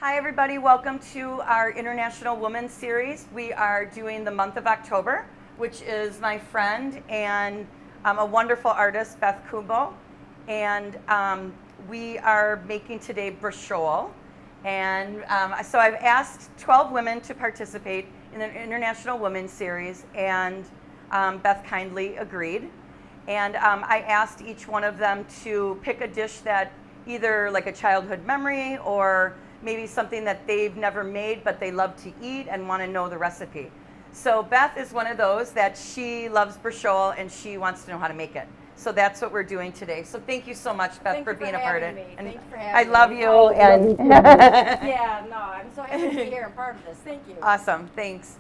Hi everybody, welcome to our International Women Series. We are doing the month of October, which is my friend and a wonderful artist, Beth Cumbo. And we are making today Braciole. And so I've asked 12 women to participate in the International Women Series, and Beth kindly agreed. And I asked each one of them to pick a dish that either like a childhood memory or maybe something that they've never made but they love to eat and want to know the recipe. So Beth is one of those that she loves Braciole and she wants to know how to make it. So that's what we're doing today. So thank you so much, Beth, for being a part of it. Thank you for having me. I love you. And Yeah, no, I'm so happy to be here and part of this. Thank you. Awesome, thanks.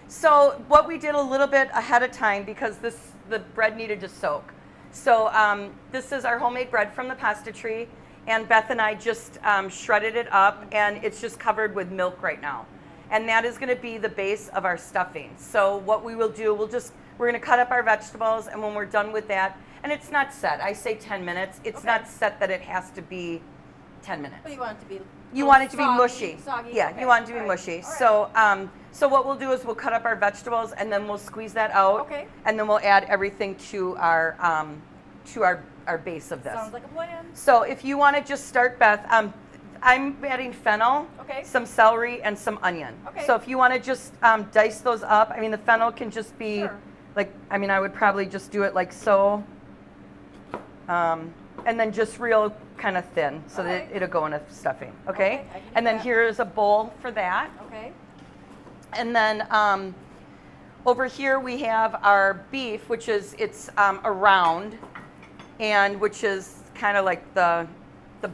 So what we did a little bit ahead of time because the bread needed to soak. So this is our homemade bread from the pasta tree. And Beth and I just shredded it up, and it's just covered with milk right now. And that is going to be the base of our stuffing. So what we will do, we're going to cut up our vegetables, and when we're done with that, and it's not set. I say 10 minutes. It's not set that it has to be 10 minutes. But you want it to be mushy. Soggy. Yeah, Okay. you want it to be All mushy. All right. So what we'll do is we'll cut up our vegetables, and then we'll squeeze that out. Okay. And then we'll add everything to our base of this. Sounds like a plan. So if you want to just start, Beth, I'm adding fennel, Okay. some celery, and some onion. Okay. So if you want to just dice those up, I mean, the fennel can just be Sure. I would probably just do it like so. And then just real kind of thin so that it'll go in a stuffing, okay? Okay, I can do And then that. here is a bowl for that. Okay. And then over here we have our beef, which is, a round, and which is kind of like the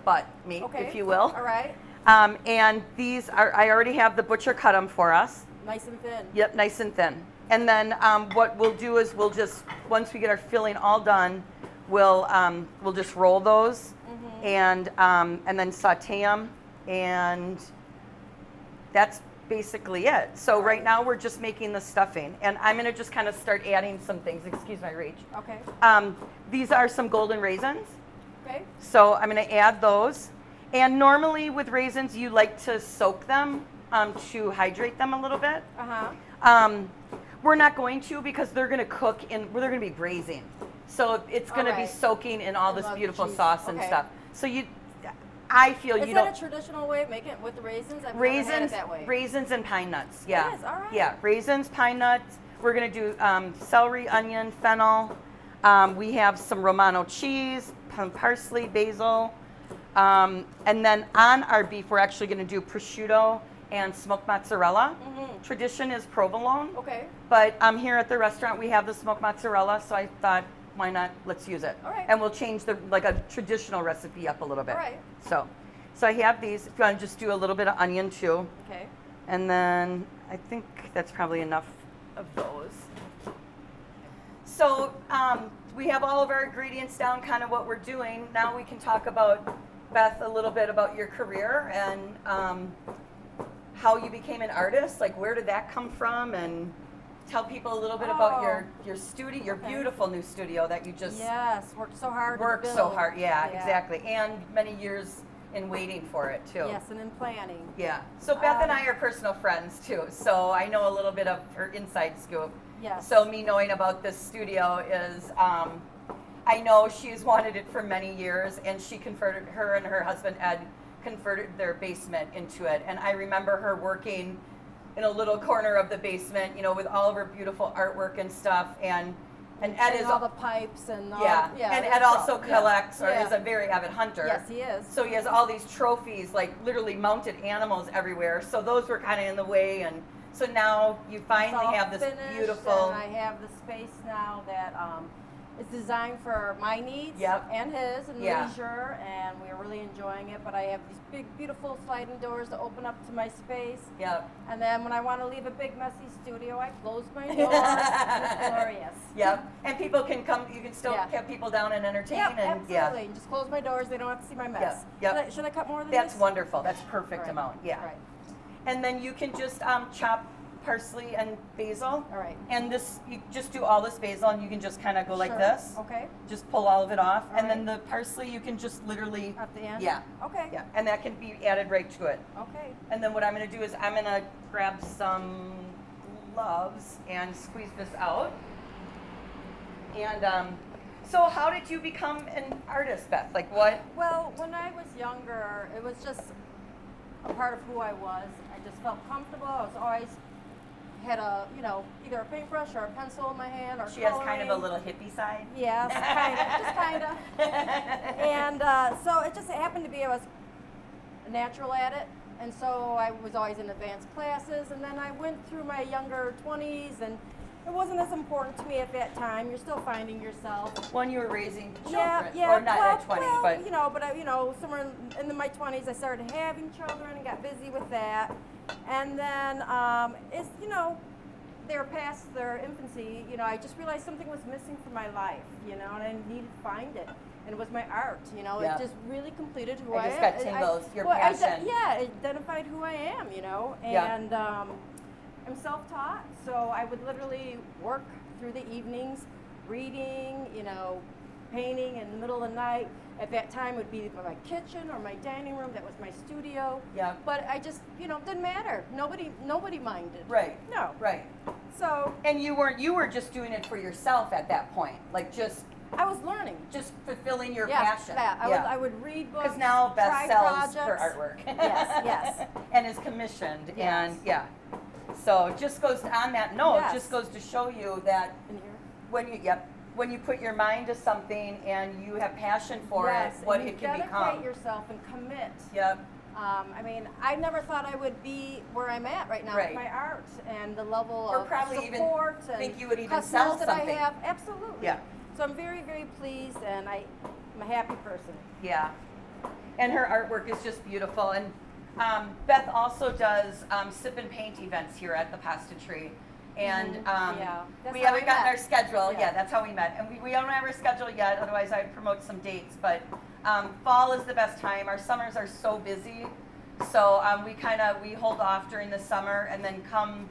butt meat, Okay. if you will. All right. And these are, I already have the butcher cut them for us. Nice and thin. Yep, nice and thin. And then what we'll do is we'll just, once we get our filling all done, we'll just roll those and then saute them, and that's basically it. So right now we're just making the stuffing, and I'm gonna just kind of start adding some things. Excuse my reach. Okay. These are some golden raisins. Okay. So I'm gonna add those. And normally with raisins, you like to soak them to hydrate them a little bit. We're not going to because they're gonna cook they're gonna be braising. So it's gonna be soaking in all this beautiful sauce and stuff. So I feel Is that a traditional way of making it with the raisins? I've never had it that way. Raisins and pine nuts. Yeah. It is, all right. Yeah, raisins, pine nuts. We're gonna do celery, onion, fennel. We have some Romano cheese, parsley, basil, and then on our beef, we're actually gonna do prosciutto and smoked mozzarella. Tradition is provolone. Okay. But here at the restaurant, we have the smoked mozzarella, so I thought, why not? Let's use it. All right. And we'll change like a traditional recipe up a little bit. All right. So I have these. If you want to just do a little bit of onion too. Okay. And then I think that's probably enough of those. So we have all of our ingredients down, kind of what we're doing. Now we can talk about, Beth, a little bit about your career and how you became an artist. Like, where did that come from? And tell people a little bit about your studio, your beautiful new studio that you just worked so hard. Yeah, exactly. And many years in waiting for it too. Yes, and in planning. Yeah. So Beth and I are personal friends too. So I know a little bit of her inside scoop. Yes. So me knowing about this studio is, I know she's wanted it for many years, and her and her husband Ed converted their basement into it. And I remember her working in a little corner of the basement, with all of her beautiful artwork and stuff. And Ed is all the pipes and all, and Ed also collects or is a very avid hunter. Yes, he is. So he has all these trophies, like literally mounted animals everywhere. So those were kind of in the way, and so now you finally have this beautiful. And I have the space now that is designed for my needs and his and leisure, and we're really enjoying it. But I have these big, beautiful sliding doors to open up to my space. Yep. And then when I want to leave a big, messy studio, I close my doors. It's glorious. Yep. And people can come. You can still have people down and entertain. Yep, and absolutely. Just close my doors. They don't have to see my mess. Yep. Should I cut more than That's this? wonderful. That's perfect amount. Yeah. Right. And then you can just chop parsley and basil. All right. And this, you just do all this basil, and you can just kind of go like this. Okay. Just pull all of it off, All and then the parsley you can just literally. At the end? Yeah. Okay. Yeah, and that can be added right to it. Okay. And then what I'm going to do is I'm going to grab some cloves and squeeze this out. And so how did you become an artist, Beth? Like what? Well, when I was younger, it was just a part of who I was. I just felt comfortable. I was always had a, either a paintbrush or a pencil in my hand, or She has kind of a little hippie side. Yes, kind of, just kind of. And so it just happened to be I was natural at it, and so I was always in advanced classes. And then I went through my younger 20s, and it wasn't as important to me at that time. You're still finding yourself. When you were raising children, Yeah, or not at 20, well, but somewhere in my 20s, I started having children and got busy with that. And then, they were past their infancy. I just realized something was missing from my life, and I needed to find it. And it was my art, Yeah. It just really completed who I am. I just got tingles, your passion. It identified who I am, and I'm self-taught, so I would literally work through the evenings, reading, painting in the middle of the night. At that time, it would be my kitchen or my dining room. That was my studio. Yeah. But I just, didn't matter. Nobody minded. Right. No. Right. So. And you were just doing it for yourself at that point, like just. I was learning. Just fulfilling your yes, passion. That. I would read books. Because now Beth sells projects. her artwork. Yes. And is commissioned. Yes. And yeah. So it just goes on that note. Yes. It just goes to show you that when you put your mind to something and you have passion for it, what it can become. Dedicate yourself and commit. Yep. I never thought I would be where I'm at right now with my art and the level or of probably support even and think you would even customers sell that something. I have. Absolutely. Yeah. So I'm very, very pleased, and I'm a happy person. Yeah. And her artwork is just beautiful. And Beth also does sip and paint events here at the Pasta Tree. And we haven't gotten our schedule. Yeah, that's how we met. And we don't have our schedule yet, otherwise I'd promote some dates. But fall is the best time. Our summers are so busy. So we hold off during the summer, and then come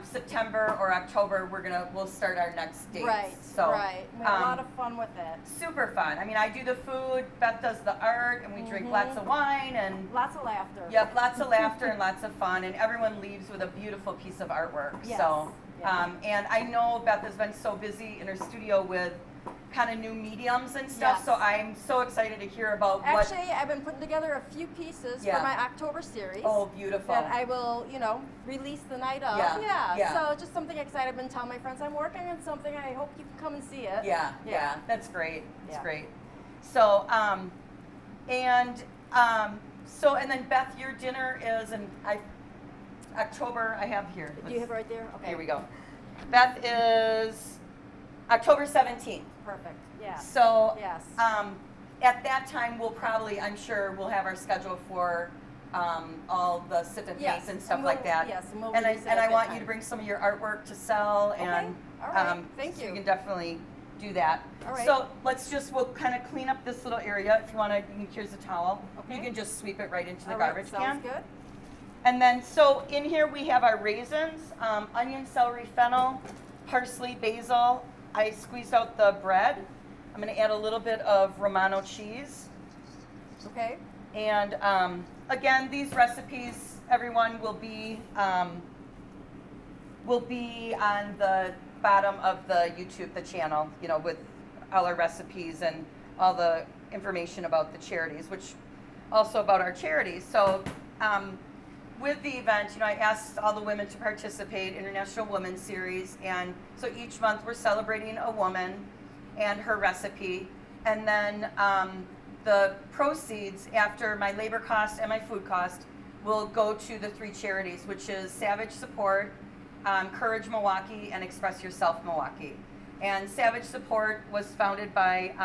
September or October, we'll start our next date. Right. So We have a lot of fun with it. Super fun. I mean, I do the food, Beth does the art, and we drink lots of wine and lots of laughter. Yep, lots of laughter and lots of fun, and everyone leaves with a beautiful piece of artwork. Yes. So, Yeah. and I know Beth has been so busy in her studio with kind of new mediums and stuff. Yes. So I'm so excited to hear about Actually, I've been putting together a few pieces for my October series. Oh, beautiful. That I will, release the night of. Yeah. So just something excited. I've been telling my friends I'm working on something. I hope you can come and see it. Yeah. That's great. That's Yeah. great. So, and then Beth, your dinner is in October. I have here. Do you have it right there? Okay. Here we go. Beth is October 17th. Perfect. Yeah. So Yes. At that time, I'm sure we'll have our schedule for all the sip and paints and stuff like that. Yes, and we'll And release it I at that want you time. to bring some of your artwork to sell, and All right. Thank so you. you can definitely do that. All right. So we'll kind of clean up this little area. If you want to, here's a towel. Okay. You can just sweep it right into the All right, garbage can. sounds good. And then, so in here we have our raisins, onion, celery, fennel, parsley, basil. I squeezed out the bread. I'm going to add a little bit of Romano cheese. Okay. And again, these recipes, everyone, will be on the bottom of the YouTube, the channel, with all our recipes and all the information about the charities, which also about our charities. So with the event, I asked all the women to participate, International Women's Series, and so each month we're celebrating a woman and her recipe, and then the proceeds after my labor cost and my food cost will go to the 3 charities, which is Savage Support, Courage Milwaukee, and Express Yourself Milwaukee. And Savage Support was founded by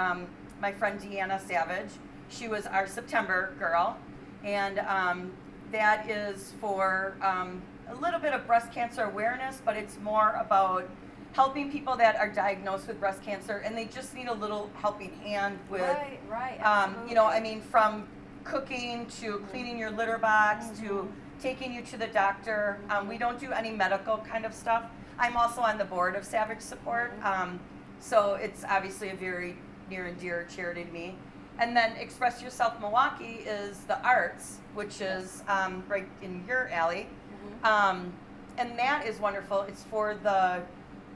my friend Deanna Savage. She was our September girl, and that is for a little bit of breast cancer awareness, but it's more about helping people that are diagnosed with breast cancer, and they just need a little helping hand with, Right, absolutely. from cooking to cleaning your litter box to taking you to the doctor. We don't do any medical kind of stuff. I'm also on the board of Savage Support, so it's obviously a very near and dear charity to me. And then Express Yourself Milwaukee is the arts, which is right in your alley. And that is wonderful. It's for the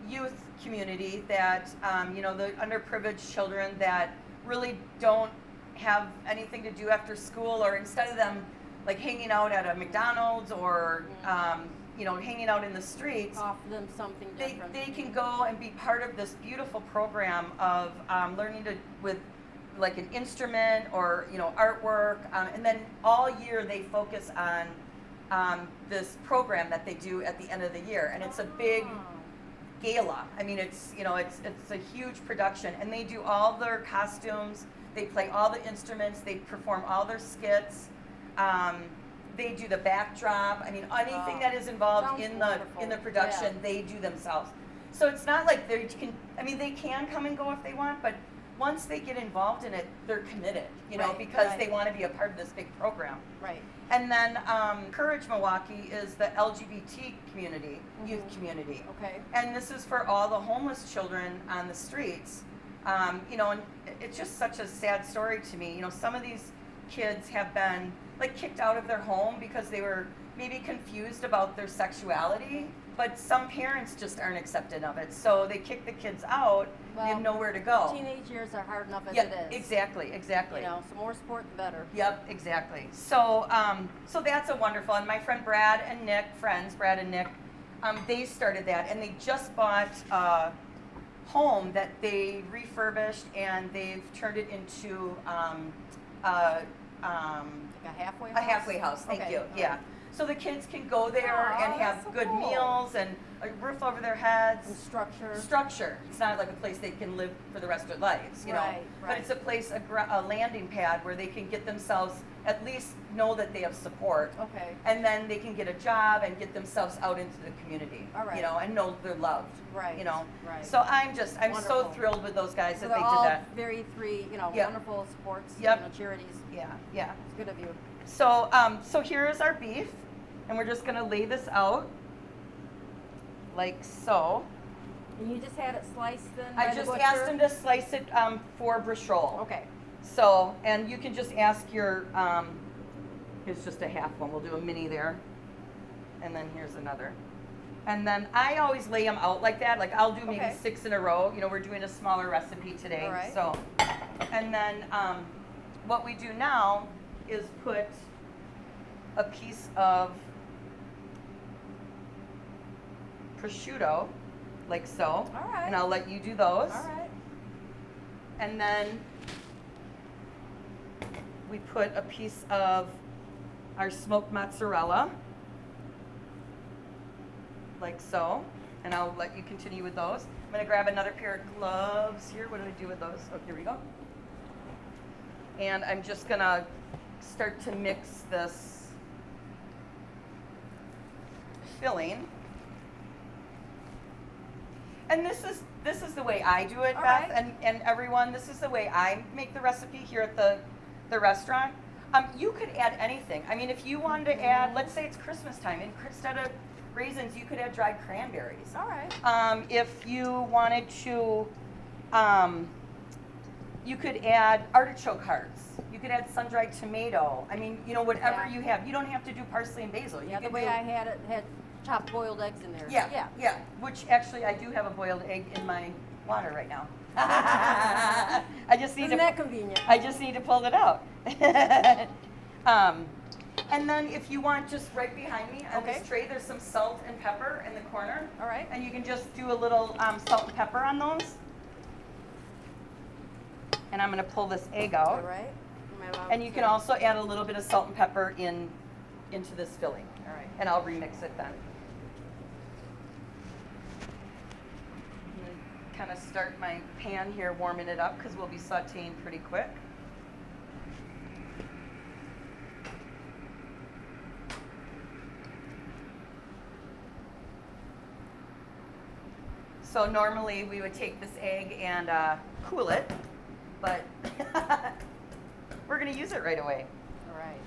youth community that, the underprivileged children that really don't have anything to do after school, or instead of them like hanging out at a McDonald's or, hanging out in the streets, offer them something different. They can go and be part of this beautiful program of learning with like an instrument or artwork, and then all year they focus on this program that they do at the end of the year, and it's a big gala. I mean, it's a huge production, and they do all their costumes, they play all the instruments, they perform all their skits, they do the backdrop. I mean, anything that is involved in the production, they do themselves. So it's not like they can come and go if they want, but once they get involved in it, they're committed, because they want to be a part of this big program. Right. And then Courage Milwaukee is the LGBT community, youth community. Okay. And this is for all the homeless children on the streets. And it's just such a sad story to me. Some of these kids have been like kicked out of their home because they were maybe confused about their sexuality, but some parents just aren't accepting of it. So they kick the kids out. They have nowhere to go. Teenage years are hard enough as it is. Exactly. So more sport, the better. Yep, exactly. So so that's a wonderful, and my friend Brad and Nick, they started that, and they just bought a home that they refurbished, and they've turned it into Like a halfway house? A halfway house, thank you, yeah. So the kids can go there and have so good cool. meals and a roof over their heads. And structure. Structure. It's not like a place they can live for the rest of their lives, Right. But it's a place, a landing pad where they can get themselves, at least know that they have support. Okay. And then they can get a job and get themselves out into the community. All right. And know they're loved. Right. Right. So I'm Wonderful. so thrilled with those guys So that they they're did all that. very Yep. wonderful sports, charities. Yeah. It's good of you. So so here is our beef, and we're just gonna lay this out like so. And you just had it sliced then? I just asked them to slice it for Braciole. Okay. So, and you can just ask your, here's just a half one. We'll do a mini there. And then here's another. And then I always lay them out like that. Like I'll do maybe 6 in a row. We're doing a smaller recipe today. All right. So, and then what we do now is put a piece of prosciutto, like so. All right. And I'll let you do those. All right. And then we put a piece of our smoked mozzarella, like so. And I'll let you continue with those. I'm going to grab another pair of gloves here. What did I do with those? Oh, here we go. And I'm just going to start to mix this filling. And this is the way I do it, All Beth, right. and everyone. This is the way I make the recipe here at the restaurant. You could add anything. I mean, if you wanted to add, let's say it's Christmas time, and instead of raisins, you could add dried cranberries. All right. If you wanted to, you could add artichoke hearts. You could add sun-dried tomato. I mean, whatever you have. You don't have to do parsley and basil. Yeah, the way I had it had chopped boiled eggs in there. Yeah. Which actually, I do have a boiled egg in my water right now. I just need Isn't that convenient? I just need to pull it out. And then if you want, just right behind me on this tray, there's some salt and pepper in the corner. All right. And you can just do a little salt and pepper on those. And I'm going to pull this egg out. All right. And you can also add a little bit of salt and pepper into this filling. All right. And I'll remix it then. Kind of start my pan here, warming it up because we'll be sauteing pretty quick. So normally we would take this egg and cool it, but we're going to use it right away. All right.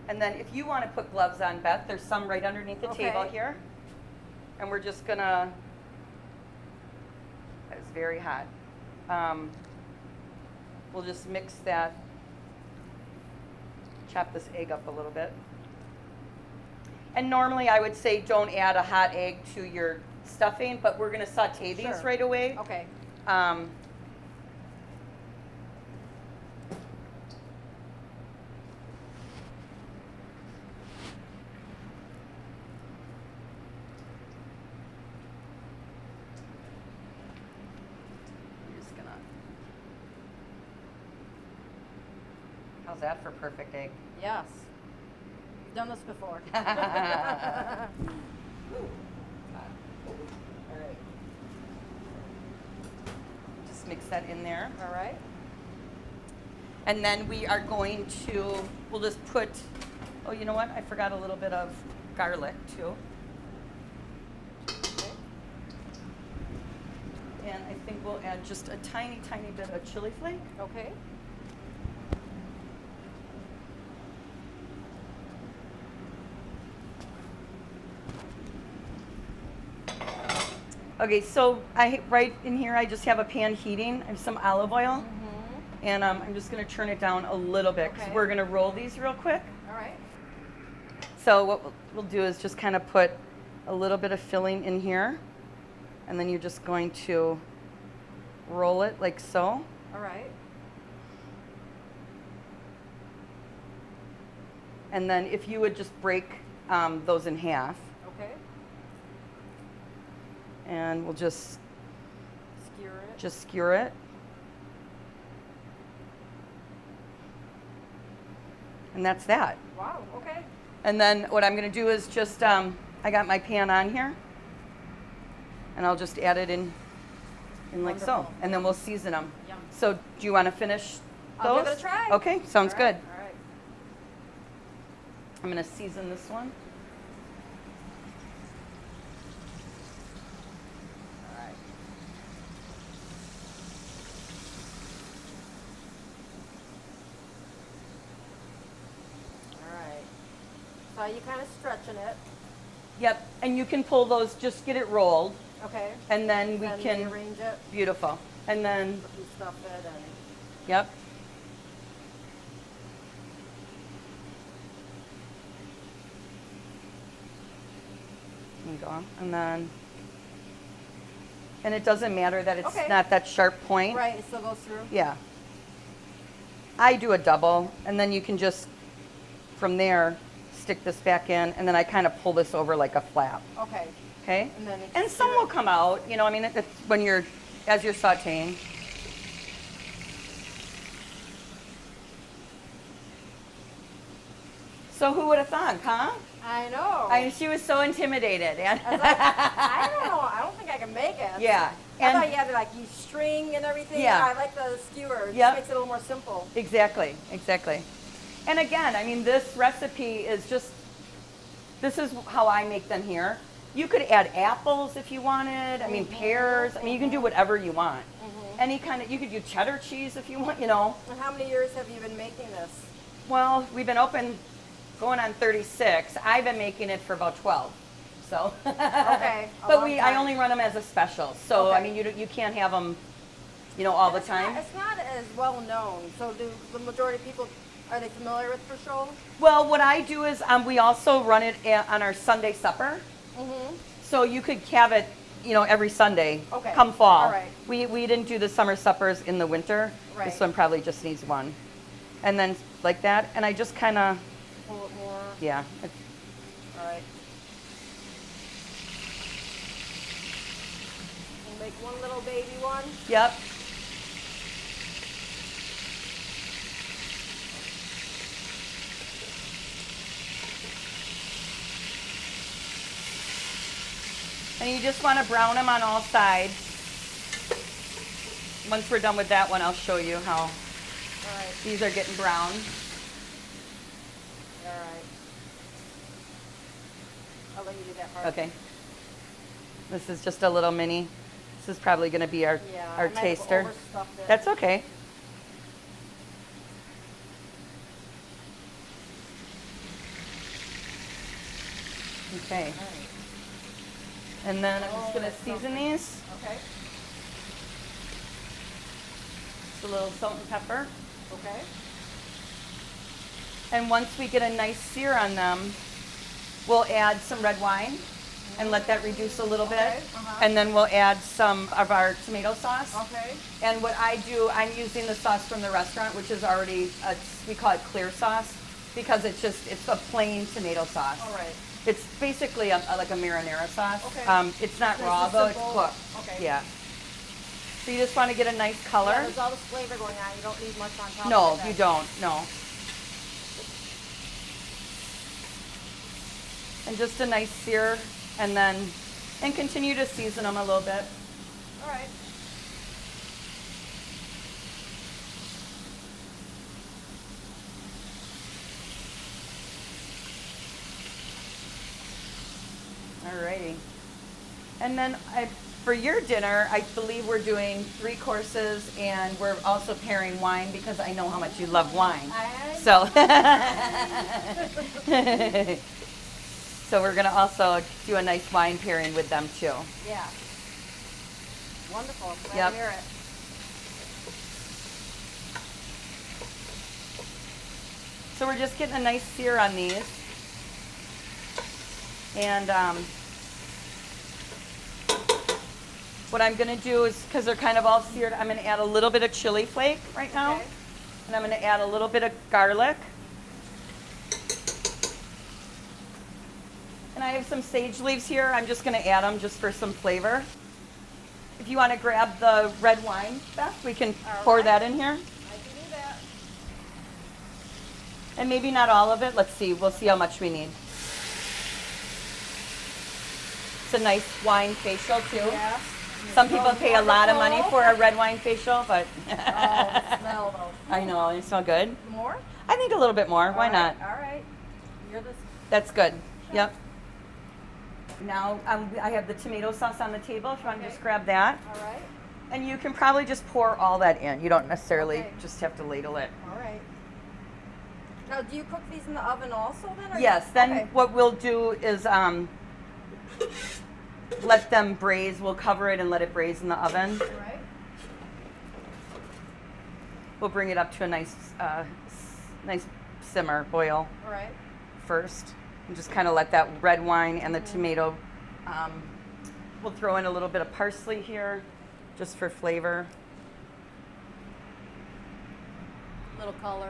And then if you want to put gloves on, Beth, there's some right underneath the Okay. table here. And we're just gonna, it's very hot. We'll just mix that, chop this egg up a little bit. And normally I would say don't add a hot egg to your stuffing, but we're gonna saute these Sure. right away. Okay. How's that for perfect egg? Yes. Done this before. All right. Just mix that in there. All right. And then we are going to, we'll just put, oh, you know what? I forgot a little bit of garlic too. Okay. And I think we'll add just a tiny, tiny bit of chili flake. Okay. Okay, so right in here, I just have a pan heating. I have some olive oil. And I'm just going to turn it down a little bit because Okay. we're going to roll these real quick. All right. So what we'll do is just kind of put a little bit of filling in here. And then you're just going to roll it like so. All right. And then if you would just break those in half. Okay. And we'll just Skewer it. And that's that. Wow. Okay. And then what I'm going to do is just, I got my pan on here. And I'll just add it in like so. Wonderful. And then we'll season them. Yum. So do you want to finish those? I'll give it a try. Okay, sounds All right. good. All right. I'm going to season this one. All right. All right. So you kind of stretching it. Yep, and you can pull those, just get it rolled, Okay. and then we Then can, rearrange it. beautiful. And then, You stuff it and. yep. And go on, and then, and it doesn't matter that it's Okay. not that sharp point. Right. It still goes through. Yeah. I do a double, and then you can just, from there, stick this back in, and then I kind of pull this over like a flap, Okay. okay? And then it's And some will come out, you know, I mean, it's when you're, as you're sauteing. So who would have thunk, huh? I know. She was so intimidated. And I was like, I don't know. I don't think I can make it. yeah. I thought you had to like use string and everything. Yeah. I like the skewer. It Yep. just makes it a little more simple. Exactly, exactly. And again, I mean, this recipe is just, this is how I make them here. You could add apples if you wanted. I mean, pears. I mean, you can do whatever you want. Any kind of, you could do cheddar cheese if you want, you know. And how many years have you been making this? Well, we've been open going on 36. I've been making it for about 12. So. Okay. But I only run them as a special. So, I Okay. mean, you can't have them, you know, all the It's time. It's not as well known. So do the majority of people, are they familiar with Braciole? Well, what I do is we also run it on our Sunday supper. Mm-hmm. So you could have it, you know, every Sunday. Okay. Come fall. All right. We didn't do the summer suppers in the winter. Right. This one probably just needs one. And then like that, and I just kind of, Pull it more. yeah. All right. We'll make one little baby one. Yep. And you just want to brown them on all sides. Once we're done with that one, I'll show you how All right. these are getting browned. All right. I'll let you do that part. Okay. This is just a little mini. This is probably going to be our Yeah. our I might have taster. overstuffed it. That's okay. Okay. All right. And then I'm just going to season these. Okay. Just a little salt and pepper. Okay. And once we get a nice sear on them, we'll add some red wine and let that reduce a little bit. Okay. And then we'll add some of our tomato sauce. Okay. And what I do, I'm using the sauce from the restaurant, which is already, we call it clear sauce, because it's a plain tomato sauce. All right. It's basically like a marinara sauce. Okay. It's not So raw it's though, it's simple. cooked. Okay. Yeah. So you just want to get a nice color. Yeah, there's all this flavor going on. You don't need much on top No, of that. you don't, no. And just a nice sear, and continue to season them a little bit. All right. Alrighty. And then for your dinner, I believe we're doing 3 courses, and we're also pairing wine because I know how much you love wine. So, so we're going to also do a nice wine pairing with them too. Yeah. Wonderful. Glad Yep. to hear it. So we're just getting a nice sear on these. And what I'm going to do is, because they're kind of all seared, I'm going to add a little bit of chili flake right now. Okay. And I'm going to add a little bit of garlic. And I have some sage leaves here. I'm just going to add them just for some flavor. If you want to grab the red wine, Beth, we can pour that in here. I can do that. And maybe not all of it. Let's see. We'll see how much we need. It's a nice wine facial too. Yeah. Some people pay a lot of money for a red wine facial, but Oh, the smell though. I know, it smells good. More? I think a little bit more. Why not? All right. You're the. That's good. Yep. Now I have the tomato sauce on the table. If you want to just grab that. All right. And you can probably just pour all that in. You don't necessarily Okay. just have to ladle it. All right. Now, do you cook these in the oven also then? Or Yes, then okay. what we'll do is let them braise. We'll cover it and let it braise in the oven. All right. We'll bring it up to a nice simmer, boil All right. first. And just kind of let that red wine and the tomato, we'll throw in a little bit of parsley here just for flavor. Little color.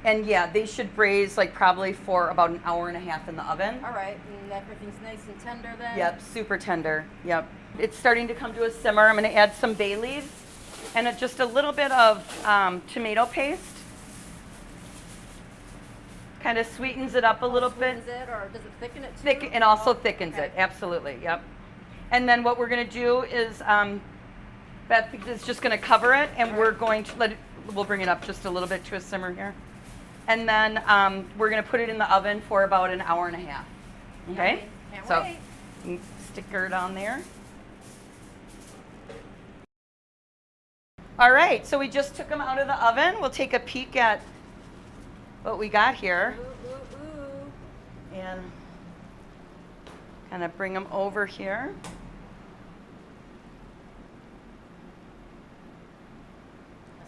And yeah, they should braise like probably for about an hour and a half in the oven. All right. And everything's nice and tender then? Yep, super tender. Yep. It's starting to come to a simmer. I'm going to add some bay leaves and just a little bit of tomato paste. Kind of sweetens it up a little bit. Sweetens it, or does it thicken it too? Thick, and also Oh, thickens okay. it. Absolutely. Yep. And then what we're going to do is Beth is just going to cover it, and we're going to let it. We'll bring it up just a little bit to a simmer here, and then we're going to put it in the oven for about an hour and a half. Okay. Can't So wait. you can stick her down there. All right. So we just took them out of the oven. We'll take a peek at what we got here. Ooh, ooh, ooh. And kind of bring them over here.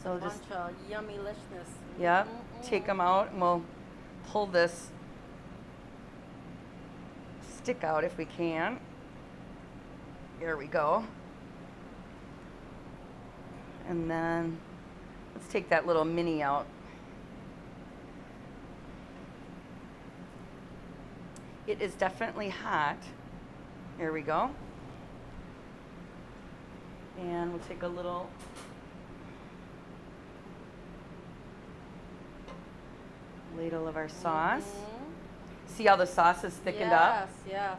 So Bunch just, of yummy-lishness. yeah, take them out, and we'll pull this stick out if we can. There we go. And then let's take that little mini out. It is definitely hot. There we go. And we'll take a little ladle of our sauce. See how the sauce is thickened up? Yes, yes.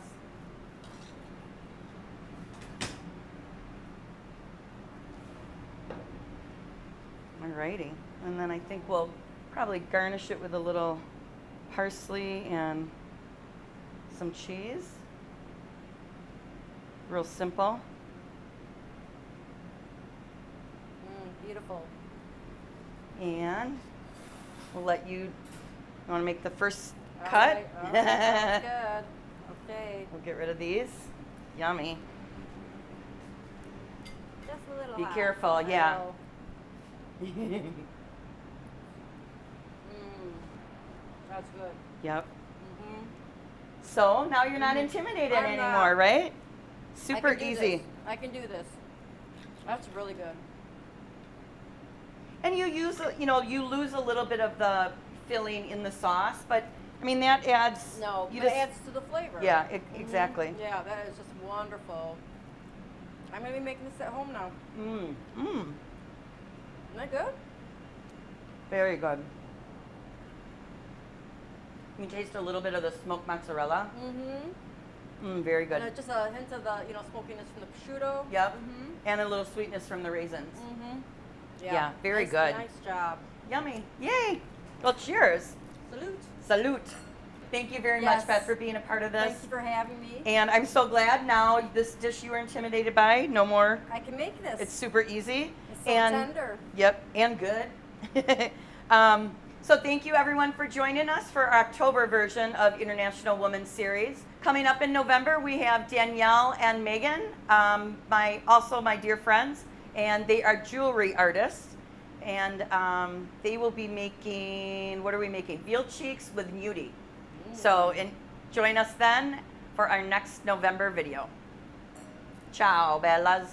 Alrighty. And then I think we'll probably garnish it with a little parsley and some cheese. Real simple. Beautiful. And we'll let you You want to make the first All cut? right. All right. Sounds good. Okay. We'll get rid of these. Yummy. Just a little Be hot. careful, yeah. That's good. Yep. Mm-hmm. So now you're not intimidated I'm anymore, not. right? Super I can do easy. this. I can do this. That's really good. And you use, you lose a little bit of the filling in the sauce, but I mean that adds. No, you but just, it adds to the flavor. Yeah, exactly. Yeah, that is just wonderful. I'm gonna be making this at home now. Isn't that good? Very good. You can taste a little bit of the smoked mozzarella. Very good. And just a hint of the, smokiness from the prosciutto. Yep. And a little sweetness from the raisins. Yeah, very nice, good. Nice job. Yummy. Yay. Well, cheers. Salute. Salute. Thank you very much, Beth, for being a part of this. Thank you for having me. And I'm so glad now this dish you were intimidated by, no more. I can make this. It's super easy. It's so tender. Yep, and good. So thank you everyone for joining us for our October version of International Women's Series. Coming up in November, we have Danielle and Megan, also my dear friends, and they are jewelry artists. And they will be making, what are we making? Veal cheeks with gnudi. So join us then for our next November video. Ciao, bellas.